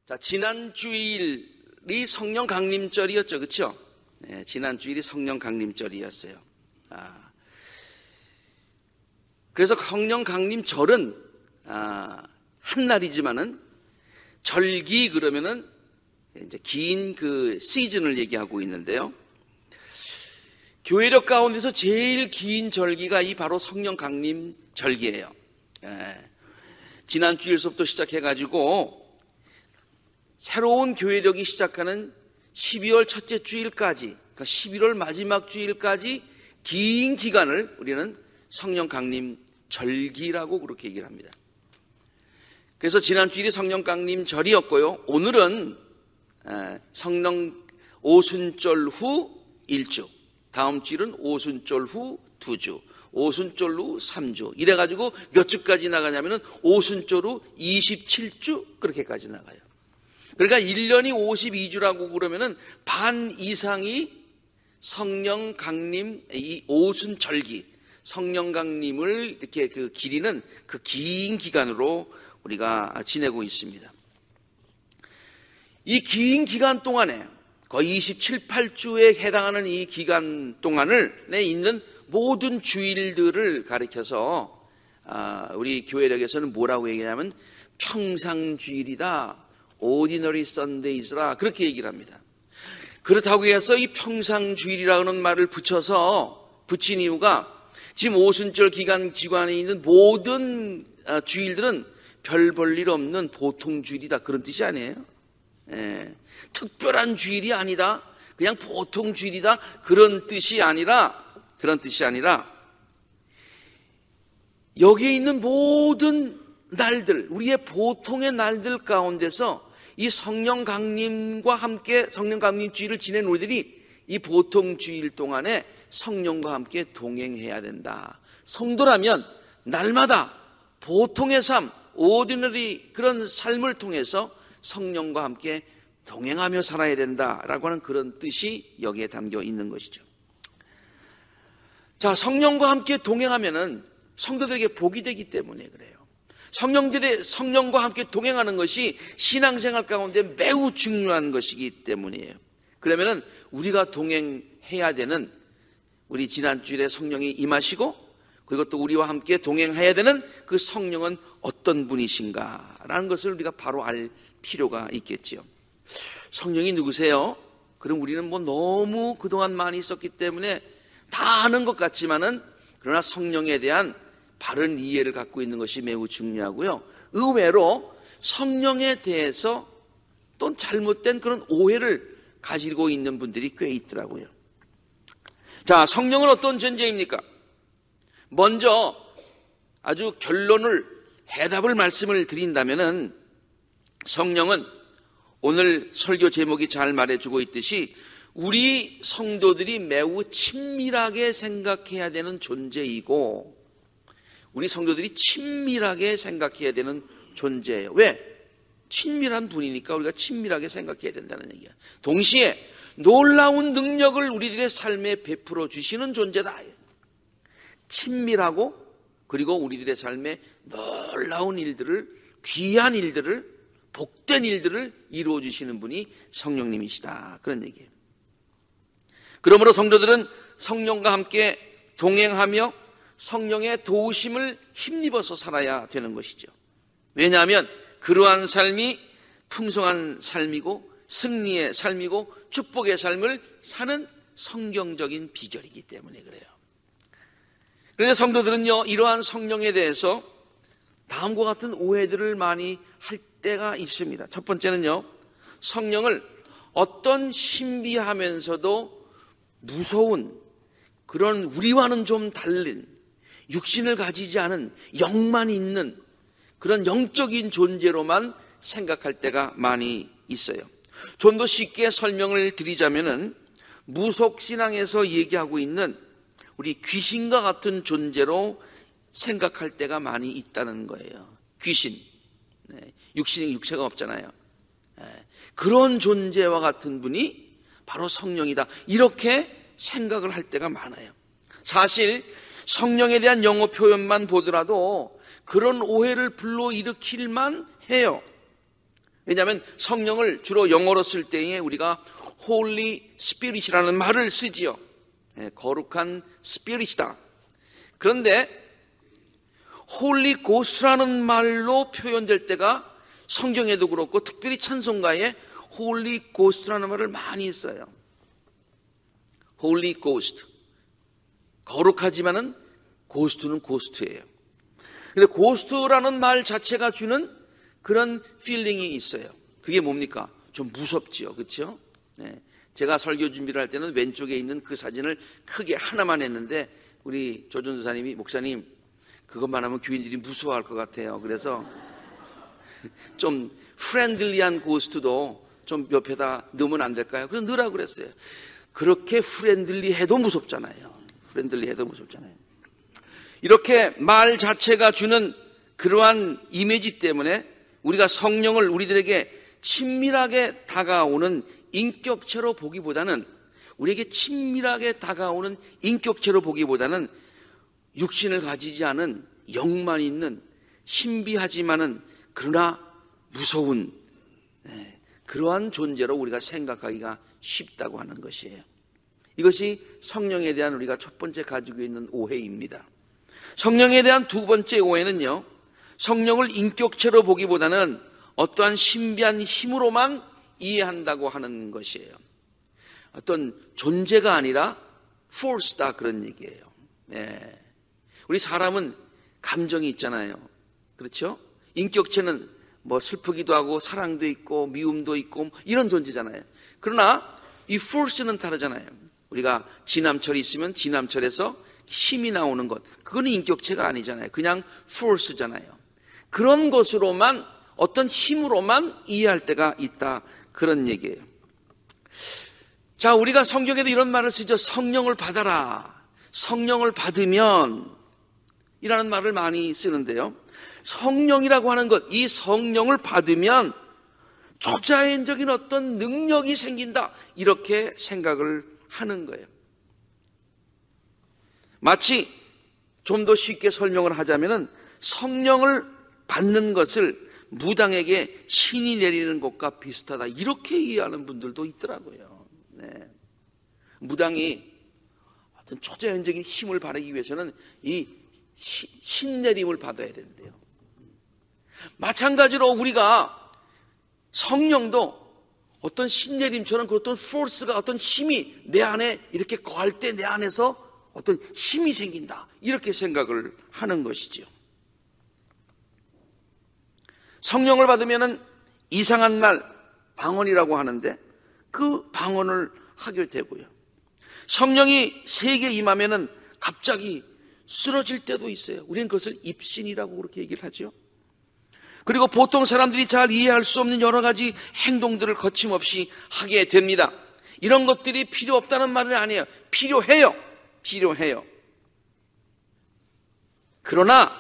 자, 지난 주일이 성령 강림절이었죠, 그렇죠? 네, 지난 주일이 성령 강림절이었어요. 그래서 성령 강림절은 한 날이지만은 절기 그러면은 이제 긴 그 시즌을 얘기하고 있는데요. 교회력 가운데서 제일 긴 절기가 이 바로 성령 강림 절기예요. 지난 주일서부터 시작해가지고 새로운 교회력이 시작하는 12월 첫째 주일까지, 그러니까 11월 마지막 주일까지 긴 기간을 우리는 성령 강림 절기라고 그렇게 얘기를 합니다. 그래서 지난 주일이 성령 강림 절이었고요. 오늘은 성령 오순절 후 1주, 다음 주일은 오순절 후 2주, 오순절 후 3주, 이래가지고 몇 주까지 나가냐면은 오순절 후 27주 그렇게까지 나가요. 그러니까 1년이 52주라고 그러면은 반 이상이 성령 강림, 이 오순절기, 성령 강림을 이렇게 그 기리는 그 긴 기간으로 우리가 지내고 있습니다. 이 긴 기간 동안에 거의 27, 8주에 해당하는 이 기간 동안을 내 있는 모든 주일들을 가리켜서 우리 교회력에서는 뭐라고 얘기하냐면 평상주일이다, Ordinary Sundays라 그렇게 얘기를 합니다. 그렇다고 해서 이 평상주일이라는 말을 붙인 이유가 지금 오순절 기간에 있는 모든 주일들은 별 볼 일 없는 보통 주일이다 그런 뜻이 아니에요. 특별한 주일이 아니다, 그냥 보통 주일이다 그런 뜻이 아니라 여기에 있는 모든 날들, 우리의 보통의 날들 가운데서 이 성령 강림과 함께 성령 강림 주일을 지낸 우리들이 이 보통 주일 동안에 성령과 함께 동행해야 된다. 성도라면 날마다 보통의 삶, 오디너리 그런 삶을 통해서 성령과 함께 동행하며 살아야 된다라고 하는 그런 뜻이 여기에 담겨 있는 것이죠. 자, 성령과 함께 동행하면은 성도들에게 복이 되기 때문에 그래요. 성령과 함께 동행하는 것이 신앙생활 가운데 매우 중요한 것이기 때문이에요. 그러면은 우리가 동행해야 되는, 우리 지난주일에 성령이 임하시고 그리고 또 우리와 함께 동행해야 되는 그 성령은 어떤 분이신가라는 것을 우리가 바로 알 필요가 있겠지요. 성령이 누구세요? 그럼 우리는 뭐 너무 그동안 많이 있었기 때문에 다 아는 것 같지만은, 그러나 성령에 대한 바른 이해를 갖고 있는 것이 매우 중요하고요. 의외로 성령에 대해서 또 잘못된 그런 오해를 가지고 있는 분들이 꽤 있더라고요. 자, 성령은 어떤 존재입니까? 먼저 아주 해답을 말씀을 드린다면은, 성령은 오늘 설교 제목이 잘 말해주고 있듯이 우리 성도들이 매우 친밀하게 생각해야 되는 존재이고, 우리 성도들이 친밀하게 생각해야 되는 존재예요. 왜? 친밀한 분이니까 우리가 친밀하게 생각해야 된다는 얘기야. 동시에 놀라운 능력을 우리들의 삶에 베풀어 주시는 존재다. 친밀하고 그리고 우리들의 삶에 놀라운 일들을, 귀한 일들을, 복된 일들을 이루어 주시는 분이 성령님이시다, 그런 얘기예요. 그러므로 성도들은 성령과 함께 동행하며 성령의 도우심을 힘입어서 살아야 되는 것이죠. 왜냐하면 그러한 삶이 풍성한 삶이고 승리의 삶이고 축복의 삶을 사는 성경적인 비결이기 때문에 그래요. 그런데 성도들은요, 이러한 성령에 대해서 다음과 같은 오해들을 많이 할 때가 있습니다. 첫 번째는요, 성령을 어떤 신비하면서도 무서운 그런 우리와는 좀 다른 육신을 가지지 않은 영만 있는 그런 영적인 존재로만 생각할 때가 많이 있어요. 좀 더 쉽게 설명을 드리자면은 무속신앙에서 얘기하고 있는 우리 귀신과 같은 존재로 생각할 때가 많이 있다는 거예요. 귀신, 육체가 없잖아요. 그런 존재와 같은 분이 바로 성령이다, 이렇게 생각을 할 때가 많아요. 사실 성령에 대한 영어 표현만 보더라도 그런 오해를 불러일으킬만 해요. 왜냐하면 성령을 주로 영어로 쓸 때에 우리가 Holy Spirit이라는 말을 쓰지요. 거룩한 스피릿이다. 그런데 Holy Ghost라는 말로 표현될 때가 성경에도 그렇고 특별히 찬송가에 Holy Ghost라는 말을 많이 써요. Holy Ghost. 거룩하지만은 고스트는 고스트예요. 근데 고스트라는 말 자체가 주는 그런 필링이 있어요. 그게 뭡니까? 좀 무섭지요. 그렇죠? 네. 제가 설교 준비를 할 때는 왼쪽에 있는 그 사진을 크게 하나만 했는데 우리 조전도사님이 목사님 그것만 하면 교인들이 무서워할 것 같아요. 그래서 좀 프렌들리한 고스트도 좀 옆에다 넣으면 안 될까요? 그래서 넣으라고 그랬어요. 그렇게 프렌들리해도 무섭잖아요. 프렌들리해도 무섭잖아요. 이렇게 말 자체가 주는 그러한 이미지 때문에 우리가 성령을 우리들에게 친밀하게 다가오는 인격체로 보기보다는 우리에게 친밀하게 다가오는 인격체로 보기보다는 육신을 가지지 않은 영만 있는 신비하지만은 그러나 무서운 그러한 존재로 우리가 생각하기가 쉽다고 하는 것이에요. 이것이 성령에 대한 우리가 첫 번째 가지고 있는 오해입니다. 성령에 대한 두 번째 오해는요, 성령을 인격체로 보기보다는 어떠한 신비한 힘으로만 이해한다고 하는 것이에요. 어떤 존재가 아니라 force다 그런 얘기예요. 네. 우리 사람은 감정이 있잖아요. 그렇죠? 인격체는 뭐 슬프기도 하고 사랑도 있고 미움도 있고 이런 존재잖아요. 그러나 이 force는 다르잖아요. 우리가 지남철이 있으면 지남철에서 힘이 나오는 것, 그거는 인격체가 아니잖아요. 그냥 force잖아요. 그런 것으로만 어떤 힘으로만 이해할 때가 있다 그런 얘기예요. 자, 우리가 성경에도 이런 말을 쓰죠. 성령을 받아라. 성령을 받으면 이라는 말을 많이 쓰는데요. 성령이라고 하는 것, 이 성령을 받으면 초자연적인 어떤 능력이 생긴다 이렇게 생각을 하는 거예요. 마치 좀 더 쉽게 설명을 하자면은 성령을 받는 것을 무당에게 신이 내리는 것과 비슷하다 이렇게 이해하는 분들도 있더라고요. 네. 무당이 어떤 초자연적인 힘을 발휘하기 위해서는 이 신내림을 받아야 되는데요. 마찬가지로 우리가 성령도 어떤 신내림처럼 그 어떤 포스가 어떤 힘이 내 안에 이렇게 거할 때 내 안에서 어떤 힘이 생긴다 이렇게 생각을 하는 것이죠. 성령을 받으면은 이상한 날 방언이라고 하는데 그 방언을 하게 되고요. 성령이 세게 임하면은 갑자기 쓰러질 때도 있어요. 우리는 그것을 입신이라고 그렇게 얘기를 하죠. 그리고 보통 사람들이 잘 이해할 수 없는 여러 가지 행동들을 거침없이 하게 됩니다. 이런 것들이 필요 없다는 말은 아니에요. 필요해요. 필요해요. 그러나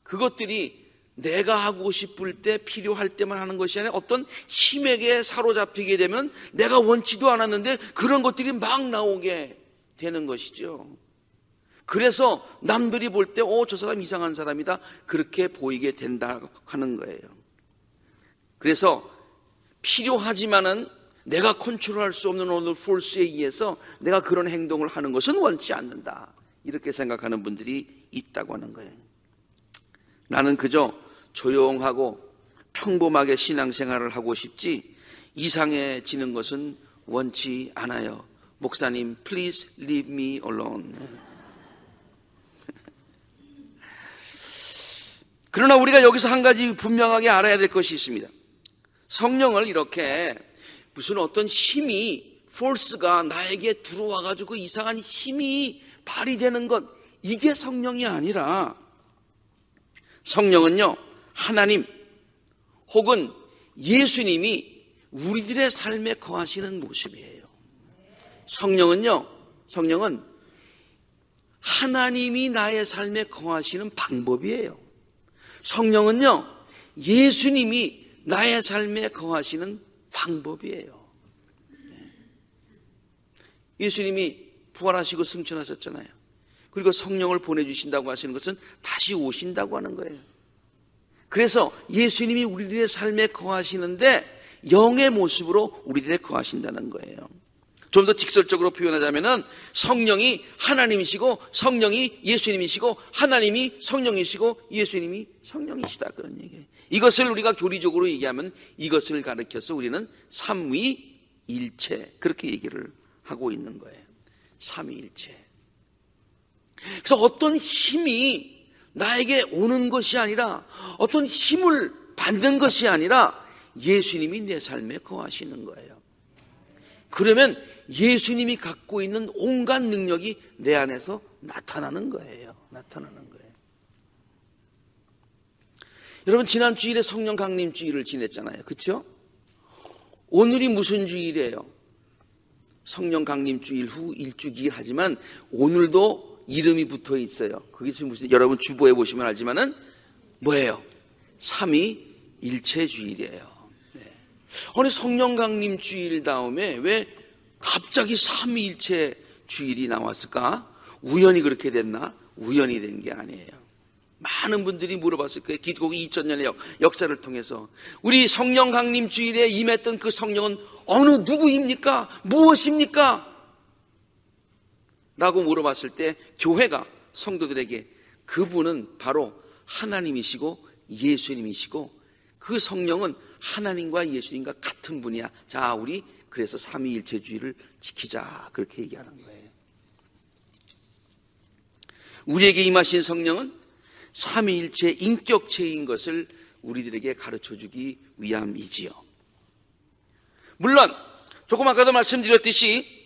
그것들이 내가 하고 싶을 때 필요할 때만 하는 것이 아니라 어떤 힘에게 사로잡히게 되면 내가 원치도 않았는데 그런 것들이 막 나오게 되는 것이죠. 그래서 남들이 볼 때 저 사람 이상한 사람이다 그렇게 보이게 된다 하는 거예요. 그래서 필요하지만은 내가 컨트롤할 수 없는 어느 포스에 의해서 내가 그런 행동을 하는 것은 원치 않는다 이렇게 생각하는 분들이 있다고 하는 거예요. 나는 그저 조용하고 평범하게 신앙생활을 하고 싶지 이상해지는 것은 원치 않아요. 목사님, please leave me alone. 그러나 우리가 여기서 한 가지 분명하게 알아야 될 것이 있습니다. 성령을 이렇게 무슨 어떤 힘이, force가 나에게 들어와가지고 이상한 힘이 발휘되는 것, 이게 성령이 아니라 성령은요, 하나님 혹은 예수님이 우리들의 삶에 거하시는 모습이에요. 성령은 하나님이 나의 삶에 거하시는 방법이에요. 성령은요, 예수님이 나의 삶에 거하시는 방법이에요. 예수님이 부활하시고 승천하셨잖아요. 그리고 성령을 보내주신다고 하시는 것은 다시 오신다고 하는 거예요. 그래서 예수님이 우리들의 삶에 거하시는데 영의 모습으로 우리들에 거하신다는 거예요. 좀 더 직설적으로 표현하자면은 성령이 하나님이시고 성령이 예수님이시고 하나님이 성령이시고 예수님이 성령이시다, 그런 얘기예요. 이것을 우리가 교리적으로 얘기하면 이것을 가르쳐서 우리는 삼위일체, 그렇게 얘기를 하고 있는 거예요. 삼위일체. 그래서 어떤 힘이 나에게 오는 것이 아니라, 어떤 힘을 받는 것이 아니라 예수님이 내 삶에 거하시는 거예요. 그러면 예수님이 갖고 있는 온갖 능력이 내 안에서 나타나는 거예요. 나타나는 거예요. 여러분, 지난 주일에 성령 강림 주일을 지냈잖아요. 그렇죠? 오늘이 무슨 주일이에요? 성령 강림 주일 후 일주기일 하지만 오늘도 이름이 붙어 있어요. 그게 무슨, 여러분 주보에 보시면 알지만은 뭐예요? 삼위일체 주일이에요. 네. 아니, 성령 강림 주일 다음에 왜 갑자기 삼위일체 주일이 나왔을까? 우연히 그렇게 됐나? 우연히 된 게 아니에요. 많은 분들이 물어봤을 거예요. 기독교 2000년의 역사를 통해서 우리 성령 강림 주일에 임했던 그 성령은 어느 누구입니까? 무엇입니까? 라고 물어봤을 때 교회가 성도들에게 그분은 바로 하나님이시고 예수님이시고 그 성령은 하나님과 예수님과 같은 분이야. 자, 우리 그래서 삼위일체주의를 지키자, 그렇게 얘기하는 거예요. 우리에게 임하신 성령은 삼위일체 인격체인 것을 우리들에게 가르쳐주기 위함이지요. 물론 조금 아까도 말씀드렸듯이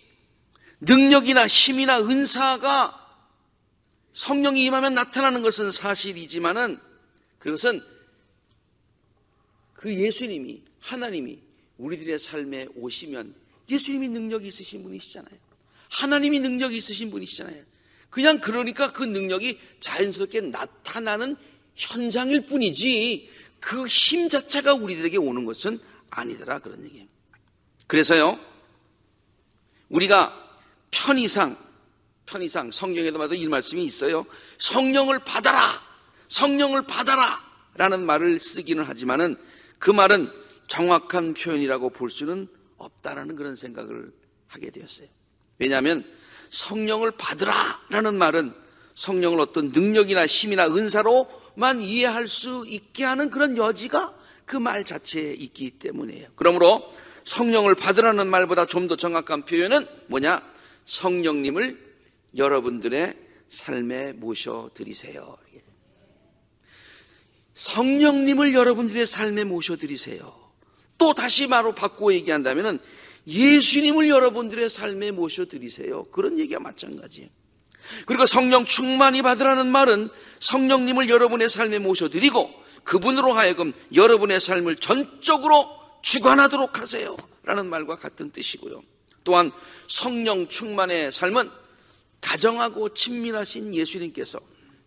능력이나 힘이나 은사가 성령이 임하면 나타나는 것은 사실이지만은 그것은 그 예수님이, 하나님이 우리들의 삶에 오시면, 예수님이 능력이 있으신 분이시잖아요. 하나님이 능력이 있으신 분이시잖아요. 그냥 그러니까 그 능력이 자연스럽게 나타나는 현상일 뿐이지 그 힘 자체가 우리들에게 오는 것은 아니더라, 그런 얘기예요. 그래서요, 우리가 편의상 성경에도 봐도 이 말씀이 있어요. 성령을 받아라, 성령을 받아라 라는 말을 쓰기는 하지만은 그 말은 정확한 표현이라고 볼 수는 없다라는 그런 생각을 하게 되었어요. 왜냐하면 성령을 받으라 라는 말은 성령을 어떤 능력이나 힘이나 은사로만 이해할 수 있게 하는 그런 여지가 그 말 자체에 있기 때문이에요. 그러므로 성령을 받으라는 말보다 좀 더 정확한 표현은 뭐냐? 성령님을 여러분들의 삶에 모셔드리세요. 성령님을 여러분들의 삶에 모셔드리세요. 또 다시 말로 바꾸어 얘기한다면 예수님을 여러분들의 삶에 모셔드리세요. 그런 얘기가 마찬가지예요. 그리고 성령 충만히 받으라는 말은 성령님을 여러분의 삶에 모셔드리고 그분으로 하여금 여러분의 삶을 전적으로 주관하도록 하세요 라는 말과 같은 뜻이고요. 또한 성령 충만의 삶은 다정하고 친밀하신 예수님께서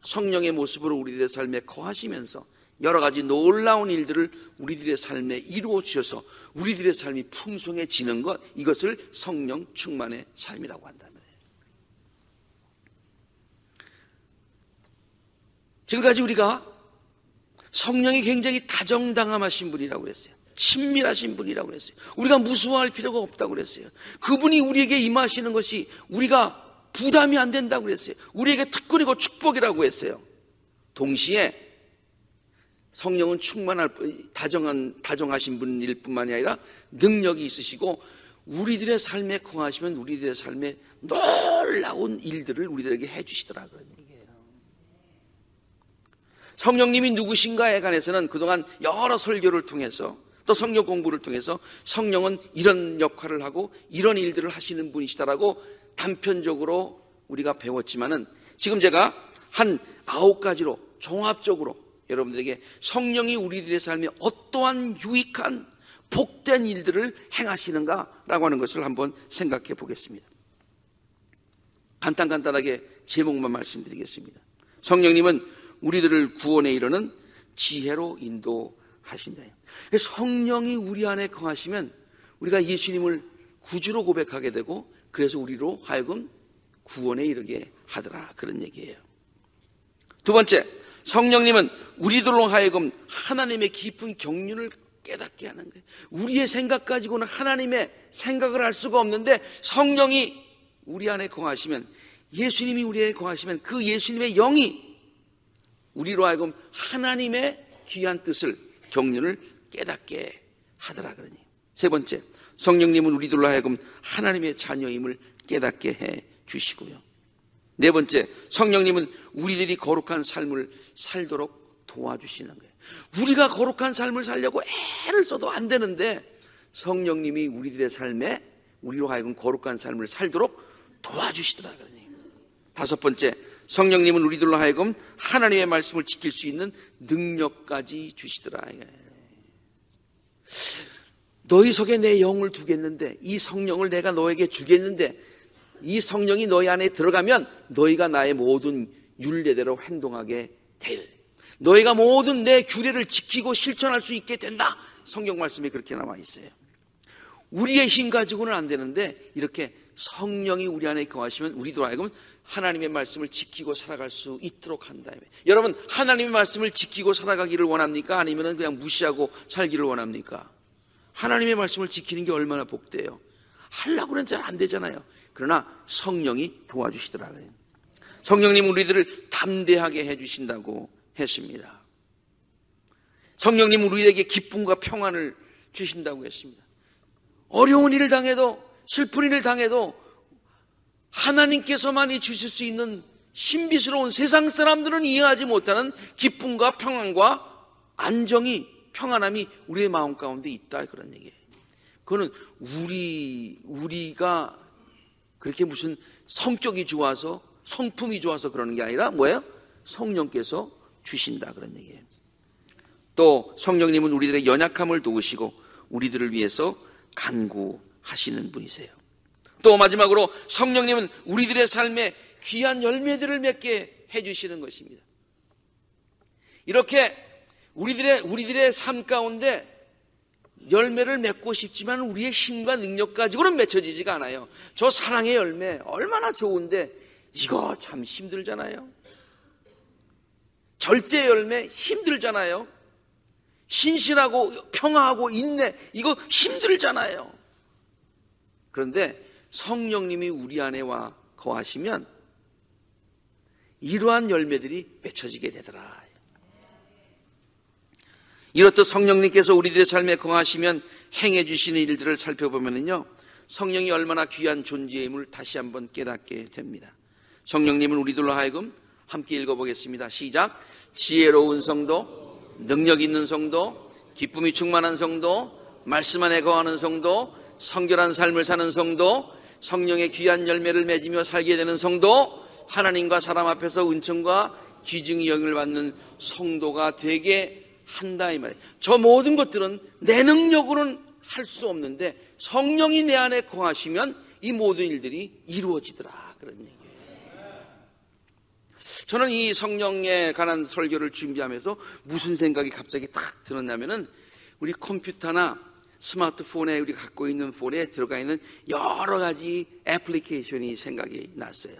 성령의 모습으로 우리들의 삶에 거하시면서 여러 가지 놀라운 일들을 우리들의 삶에 이루어 주셔서 우리들의 삶이 풍성해지는 것, 이것을 성령 충만의 삶이라고 한다면, 지금까지 우리가 성령이 굉장히 다정다감하신 분이라고 그랬어요. 친밀하신 분이라고 그랬어요. 우리가 무서워할 필요가 없다고 그랬어요. 그분이 우리에게 임하시는 것이 우리가 부담이 안 된다고 그랬어요. 우리에게 특권이고 축복이라고 했어요. 동시에 성령은 다정하신 분일 뿐만이 아니라 능력이 있으시고 우리들의 삶에 거하시면 우리들의 삶에 놀라운 일들을 우리들에게 해주시더라, 그런 얘기예요. 성령님이 누구신가에 관해서는 그동안 여러 설교를 통해서 또 성경 공부를 통해서 성령은 이런 역할을 하고 이런 일들을 하시는 분이시다라고 단편적으로 우리가 배웠지만은 지금 제가 한 9가지로 종합적으로 여러분들에게 성령이 우리들의 삶에 어떠한 유익한 복된 일들을 행하시는가라고 하는 것을 한번 생각해 보겠습니다. 간단하게 제목만 말씀드리겠습니다. 성령님은 우리들을 구원에 이르는 지혜로 인도하신다. 성령이 우리 안에 거하시면 우리가 예수님을 구주로 고백하게 되고 그래서 우리로 하여금 구원에 이르게 하더라, 그런 얘기예요. 두 번째, 성령님은 우리들로 하여금 하나님의 깊은 경륜을 깨닫게 하는 거예요. 우리의 생각 가지고는 하나님의 생각을 할 수가 없는데 성령이 우리 안에 거하시면, 예수님이 우리 안에 거하시면 그 예수님의 영이 우리로 하여금 하나님의 귀한 뜻을, 경륜을 깨닫게 하더라 그러니. 세 번째, 성령님은 우리들로 하여금 하나님의 자녀임을 깨닫게 해 주시고요. 네 번째, 성령님은 우리들이 거룩한 삶을 살도록 도와주시는 거예요. 우리가 거룩한 삶을 살려고 애를 써도 안 되는데 성령님이 우리들의 삶에 우리로 하여금 거룩한 삶을 살도록 도와주시더라 그러니. 다섯 번째, 성령님은 우리들로 하여금 하나님의 말씀을 지킬 수 있는 능력까지 주시더라. 너희 속에 내 영을 두겠는데, 이 성령을 내가 너에게 주겠는데, 이 성령이 너희 안에 들어가면 너희가 나의 모든 율례대로 행동하게 될, 너희가 모든 내 규례를 지키고 실천할 수 있게 된다. 성경 말씀에 그렇게 나와 있어요. 우리의 힘 가지고는 안 되는데 이렇게 성령이 우리 안에 거하시면 우리도 하여금 하나님의 말씀을 지키고 살아갈 수 있도록 한다. 여러분, 하나님의 말씀을 지키고 살아가기를 원합니까? 아니면 그냥 무시하고 살기를 원합니까? 하나님의 말씀을 지키는 게 얼마나 복돼요. 하려고 하면 잘 안 되잖아요. 그러나 성령이 도와주시더라고요. 성령님 우리들을 담대하게 해주신다고 했습니다. 성령님 우리에게 기쁨과 평안을 주신다고 했습니다. 어려운 일을 당해도, 슬픈 일을 당해도 하나님께서만이 주실 수 있는 신비스러운, 세상 사람들은 이해하지 못하는 기쁨과 평안과 안정이, 평안함이 우리의 마음 가운데 있다, 그런 얘기예요. 그거는 우리가 그렇게 무슨 성격이 좋아서, 성품이 좋아서 그러는 게 아니라 뭐예요? 성령께서 주신다, 그런 얘기예요. 또 성령님은 우리들의 연약함을 도우시고 우리들을 위해서 간구하시는 분이세요. 또 마지막으로 성령님은 우리들의 삶에 귀한 열매들을 맺게 해주시는 것입니다. 이렇게 우리들의 삶 가운데 열매를 맺고 싶지만 우리의 힘과 능력 가지고는 맺혀지지가 않아요. 저 사랑의 열매 얼마나 좋은데 이거 참 힘들잖아요. 절제 열매 힘들잖아요. 신실하고 평화하고 인내, 이거 힘들잖아요. 그런데 성령님이 우리 안에 와 거하시면 이러한 열매들이 맺혀지게 되더라. 이렇듯 성령님께서 우리들의 삶에 거하시면 행해 주시는 일들을 살펴보면요, 성령이 얼마나 귀한 존재임을 다시 한번 깨닫게 됩니다. 성령님은 우리들로 하여금 함께 읽어보겠습니다. 시작. 지혜로운 성도, 능력 있는 성도, 기쁨이 충만한 성도, 말씀 안에 거하는 성도, 성결한 삶을 사는 성도, 성령의 귀한 열매를 맺으며 살게 되는 성도, 하나님과 사람 앞에서 은총과 귀중히 여김을 받는 성도가 되게 한다, 이 말이에요. 저 모든 것들은 내 능력으로는 할 수 없는데 성령이 내 안에 거하시면 이 모든 일들이 이루어지더라, 그런 얘기예요. 저는 이 성령에 관한 설교를 준비하면서 무슨 생각이 갑자기 딱 들었냐면은, 우리 컴퓨터나 스마트폰에 우리가 갖고 있는 폰에 들어가 있는 여러 가지 애플리케이션이 생각이 났어요.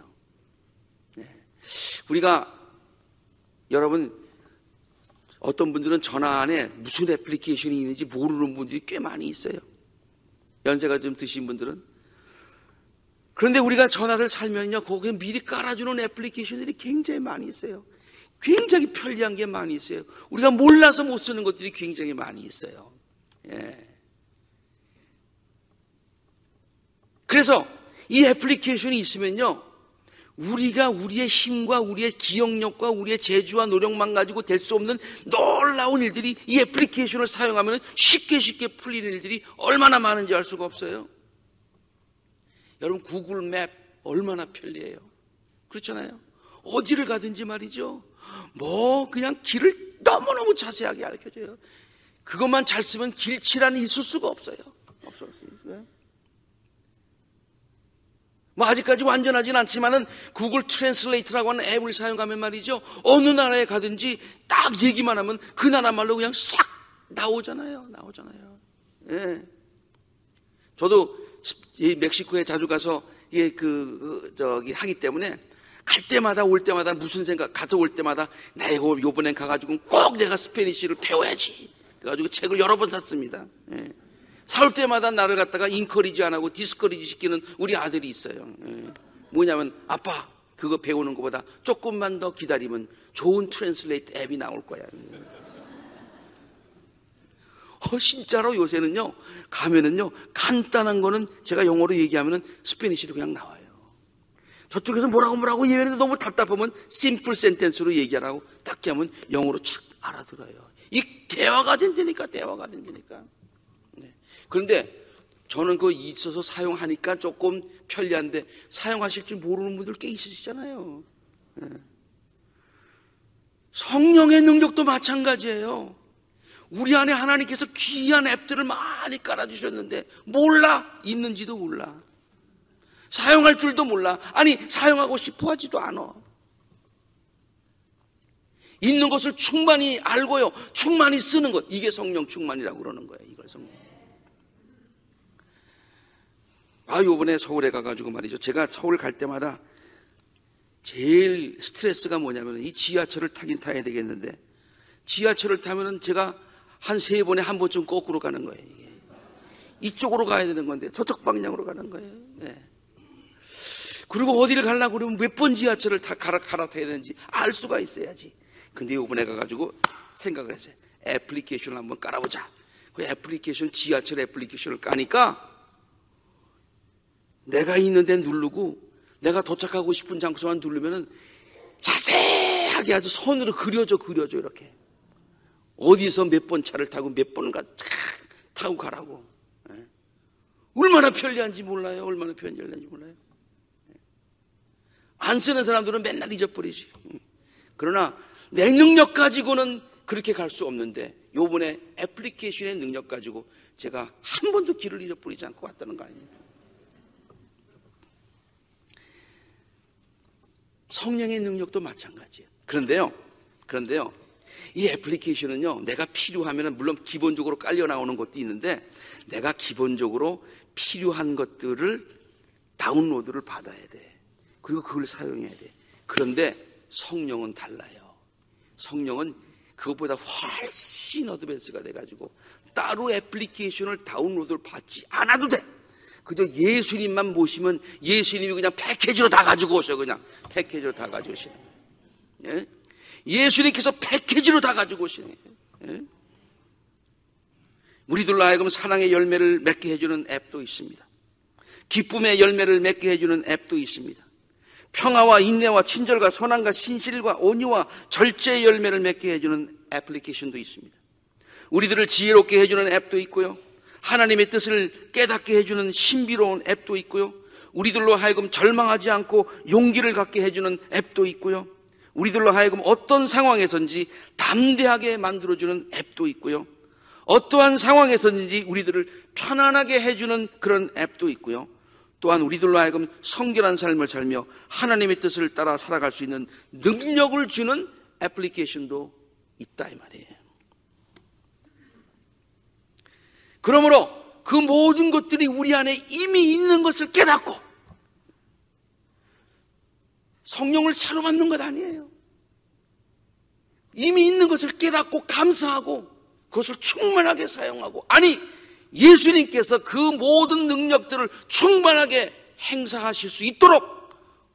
우리가, 여러분, 어떤 분들은 전화 안에 무슨 애플리케이션이 있는지 모르는 분들이 꽤 많이 있어요. 연세가 좀 드신 분들은. 그런데 우리가 전화를 살면요, 거기에 미리 깔아주는 애플리케이션들이 굉장히 많이 있어요. 굉장히 편리한 게 많이 있어요. 우리가 몰라서 못 쓰는 것들이 굉장히 많이 있어요. 예. 그래서 이 애플리케이션이 있으면요, 우리가 우리의 힘과 우리의 기억력과 우리의 재주와 노력만 가지고 될 수 없는 놀라운 일들이 이 애플리케이션을 사용하면 쉽게 풀리는 일들이 얼마나 많은지 알 수가 없어요. 여러분, 구글 맵 얼마나 편리해요. 그렇잖아요. 어디를 가든지 말이죠, 그냥 길을 너무너무 자세하게 알려줘요. 그것만 잘 쓰면 길치라는 있을 수가 없어요. 없을 수 있어요. 아직까지 완전하진 않지만은 구글 트랜슬레이트라고 하는 앱을 사용하면 말이죠, 어느 나라에 가든지 딱 얘기만 하면 그 나라 말로 그냥 싹 나오잖아요. 예. 저도 이 멕시코에 자주 가서 하기 때문에 갈 때마다 올 때마다 무슨 생각, 가서 올 때마다 나 이거 요번엔 가가지고 꼭 내가 스페니쉬를 배워야지. 그래가지고 책을 여러 번 샀습니다. 예. 사올 때마다 나를 갖다가 인커리지 안 하고 디스커리지 시키는 우리 아들이 있어요. 예. 뭐냐면 아빠 그거 배우는 것보다 조금만 더 기다리면 좋은 트랜슬레이트 앱이 나올 거야. 진짜로 요새는요 가면은요 간단한 거는 제가 영어로 얘기하면은 스페니쉬도 그냥 나와요. 저쪽에서 뭐라고 얘기하는데 너무 답답하면 심플 센텐스로 얘기하라고 딱 하면 영어로 착 알아들어요. 이 대화가 된다니까. 네. 그런데 저는 그거 있어서 사용하니까 조금 편리한데 사용하실 줄 모르는 분들 꽤 있으시잖아요. 네. 성령의 능력도 마찬가지예요. 우리 안에 하나님께서 귀한 앱들을 많이 깔아주셨는데 몰라. 있는지도 몰라. 사용할 줄도 몰라. 아니 사용하고 싶어 하지도 않아. 있는 것을 충만히 알고요 충만히 쓰는 것, 이게 성령 충만이라고 그러는 거예요. 이걸 성령. 요번에 서울에 가가지고 말이죠, 제가 서울 갈 때마다 제일 스트레스가 뭐냐면 이 지하철을 타긴 타야 되겠는데 지하철을 타면은 제가 한 3번에 한 번쯤 거꾸로 가는 거예요. 이게. 이쪽으로 가야 되는 건데 저쪽 방향으로 가는 거예요. 네. 그리고 어디를 가려고 그러면 몇 번 지하철을 갈아타야 되는지 알 수가 있어야지. 근데 이번에 가가지고 생각을 했어요. 애플리케이션을 한번 깔아보자. 그 애플리케이션, 지하철 애플리케이션을 까니까 내가 있는 데 누르고 내가 도착하고 싶은 장소만 누르면은 자세하게 아주 선으로 그려져 이렇게. 어디서 몇 번 차를 타고 몇 번을 타고 가라고. 얼마나 편리한지 몰라요. 안 쓰는 사람들은 맨날 잊어버리지. 그러나 내 능력 가지고는 그렇게 갈 수 없는데 요번에 애플리케이션의 능력 가지고 제가 한 번도 길을 잃어버리지 않고 왔다는 거 아닙니까? 성령의 능력도 마찬가지예요. 그런데요 이 애플리케이션은요 내가 필요하면은 물론 기본적으로 깔려 나오는 것도 있는데 내가 기본적으로 필요한 것들을 다운로드를 받아야 돼. 그리고 그걸 사용해야 돼. 그런데 성령은 달라요. 성령은 그것보다 훨씬 어드밴스가 돼가지고 따로 애플리케이션을 다운로드를 받지 않아도 돼. 그저 예수님만 모시면 예수님이 그냥 패키지로 다 가지고 오셔요. 그냥 패키지로 다 가지고 오시는 거예요. 예? 예수님께서 패키지로 다 가지고 오시는 거예요. 예? 우리들로 하여금 사랑의 열매를 맺게 해주는 앱도 있습니다. 기쁨의 열매를 맺게 해주는 앱도 있습니다. 평화와 인내와 친절과 선함과 신실과 온유와 절제의 열매를 맺게 해주는 애플리케이션도 있습니다. 우리들을 지혜롭게 해주는 앱도 있고요, 하나님의 뜻을 깨닫게 해주는 신비로운 앱도 있고요, 우리들로 하여금 절망하지 않고 용기를 갖게 해주는 앱도 있고요, 우리들로 하여금 어떤 상황에서든지 담대하게 만들어주는 앱도 있고요, 어떠한 상황에서든지 우리들을 편안하게 해주는 그런 앱도 있고요, 또한 우리들로 하여금 성결한 삶을 살며 하나님의 뜻을 따라 살아갈 수 있는 능력을 주는 애플리케이션도 있다 이 말이에요. 그러므로 그 모든 것들이 우리 안에 이미 있는 것을 깨닫고 성령을 새로 받는 것 아니에요. 이미 있는 것을 깨닫고 감사하고 그것을 충만하게 사용하고, 아니 예수님께서 그 모든 능력들을 충만하게 행사하실 수 있도록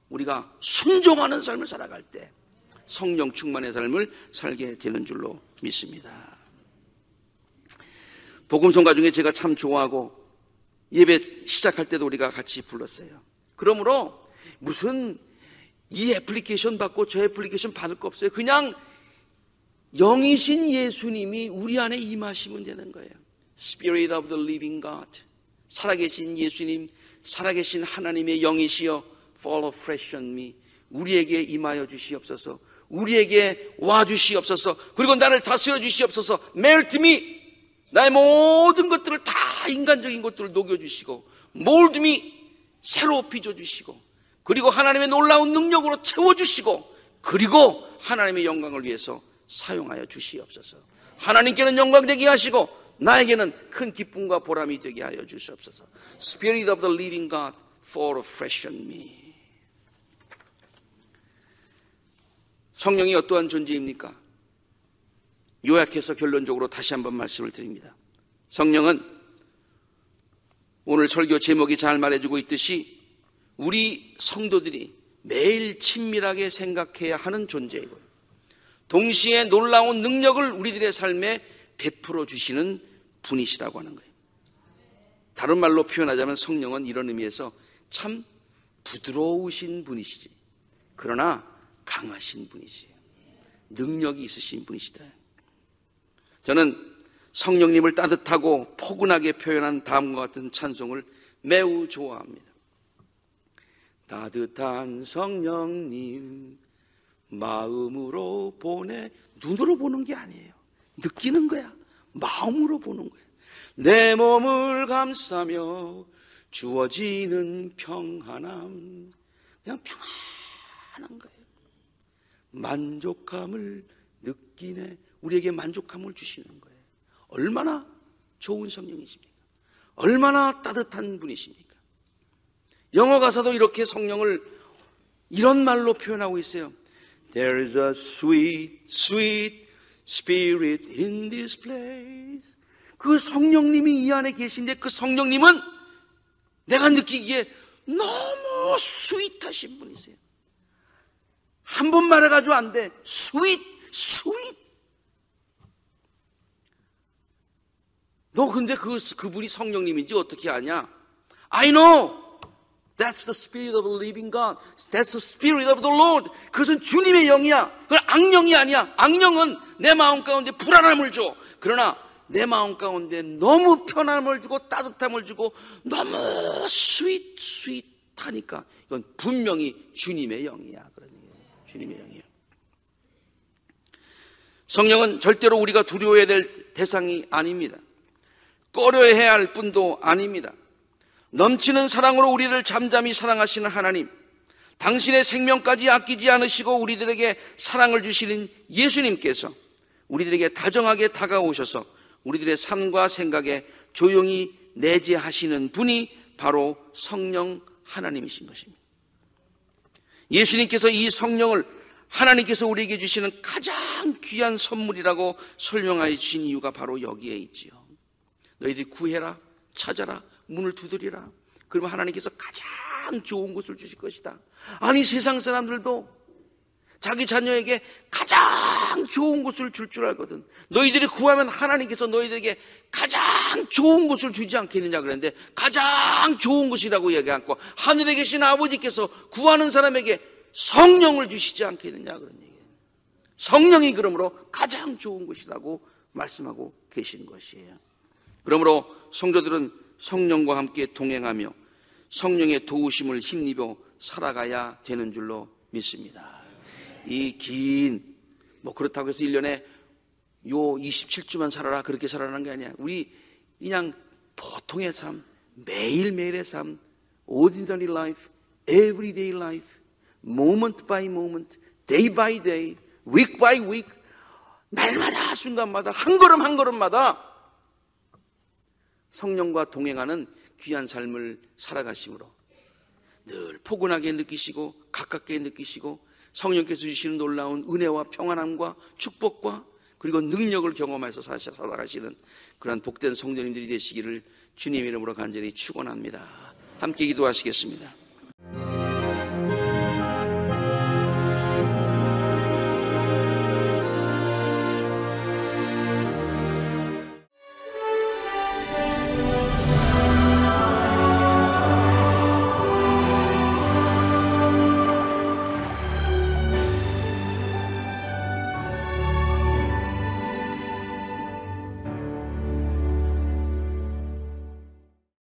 우리가 순종하는 삶을 살아갈 때 성령 충만의 삶을 살게 되는 줄로 믿습니다. 복음성가 중에 제가 참 좋아하고 예배 시작할 때도 우리가 같이 불렀어요. 그러므로 무슨 이 애플리케이션 받고 저 애플리케이션 받을 거 없어요. 그냥 영이신 예수님이 우리 안에 임하시면 되는 거예요. Spirit of the living God, 살아계신 예수님, 살아계신 하나님의 영이시여 fall afresh on me, 우리에게 임하여 주시옵소서, 우리에게 와 주시옵소서, 그리고 나를 다스려 주시옵소서. melt me, 나의 모든 것들을 다 인간적인 것들을 녹여주시고 mold me, 새로 빚어주시고, 그리고 하나님의 놀라운 능력으로 채워주시고, 그리고 하나님의 영광을 위해서 사용하여 주시옵소서. 하나님께는 영광 되게 하시고 나에게는 큰 기쁨과 보람이 되게 하여 주시옵소서. Spirit of the living God, fall afresh on me. 성령이 어떠한 존재입니까? 요약해서 결론적으로 다시 한번 말씀을 드립니다. 성령은 오늘 설교 제목이 잘 말해주고 있듯이 우리 성도들이 매일 친밀하게 생각해야 하는 존재이고요, 동시에 놀라운 능력을 우리들의 삶에 베풀어 주시는 분이시라고 하는 거예요. 다른 말로 표현하자면 성령은 이런 의미에서 참 부드러우신 분이시지, 그러나 강하신 분이지, 능력이 있으신 분이시다. 저는 성령님을 따뜻하고 포근하게 표현한 다음과 같은 찬송을 매우 좋아합니다. 따뜻한 성령님 마음으로 보내. 눈으로 보는 게 아니에요. 느끼는 거야. 마음으로 보는 거야. 내 몸을 감싸며 주어지는 평안함. 그냥 평안한 거예요. 만족함을 느끼네. 우리에게 만족함을 주시는 거예요. 얼마나 좋은 성령이십니까? 얼마나 따뜻한 분이십니까? 영어 가사도 이렇게 성령을 이런 말로 표현하고 있어요. There is a sweet, sweet spirit in this place. 그 성령님이 이 안에 계신데 그 성령님은 내가 느끼기에 너무 스윗하신 분이세요. 한 번 말해가지고 안 돼. 스윗, 스윗. 너 근데 그분이 성령님인지 어떻게 아냐? I know. That's the spirit of the living God. That's the spirit of the Lord. 그것은 주님의 영이야. 그건 악령이 아니야. 악령은 내 마음 가운데 불안함을 줘. 그러나 내 마음 가운데 너무 편함을 주고 따뜻함을 주고 너무 스윗하니까 이건 분명히 주님의 영이야. 그런 얘기예요. 주님의 영이야. 성령은 절대로 우리가 두려워해야 될 대상이 아닙니다. 꺼려해야 할 뿐도 아닙니다. 넘치는 사랑으로 우리를 잠잠히 사랑하시는 하나님, 당신의 생명까지 아끼지 않으시고 우리들에게 사랑을 주시는 예수님께서 우리들에게 다정하게 다가오셔서 우리들의 삶과 생각에 조용히 내재하시는 분이 바로 성령 하나님이신 것입니다. 예수님께서 이 성령을 하나님께서 우리에게 주시는 가장 귀한 선물이라고 설명하여 주신 이유가 바로 여기에 있지요. 너희들이 구해라, 찾아라, 문을 두드리라. 그러면 하나님께서 가장 좋은 것을 주실 것이다. 아니, 세상 사람들도 자기 자녀에게 가장 좋은 것을 줄 줄 알거든. 너희들이 구하면 하나님께서 너희들에게 가장 좋은 것을 주지 않겠느냐 그랬는데, 가장 좋은 것이라고 얘기하고 하늘에 계신 아버지께서 구하는 사람에게 성령을 주시지 않겠느냐 그런 얘기예요. 성령이 그러므로 가장 좋은 것이라고 말씀하고 계신 것이에요. 그러므로 성도들은 성령과 함께 동행하며 성령의 도우심을 힘입어 살아가야 되는 줄로 믿습니다. 이 긴, 그렇다고 해서 1년에 요 27주만 살아라, 그렇게 살아라는 게 아니야. 우리 그냥 보통의 삶, 매일매일의 삶, ordinary life, everyday life, moment by moment, day by day, week by week, 날마다, 순간마다, 한 걸음 한 걸음마다 성령과 동행하는 귀한 삶을 살아가심으로 늘 포근하게 느끼시고 가깝게 느끼시고 성령께서 주시는 놀라운 은혜와 평안함과 축복과 그리고 능력을 경험해서 살아가시는 그런 복된 성도님들이 되시기를 주님의 이름으로 간절히 축원합니다. 함께 기도하시겠습니다.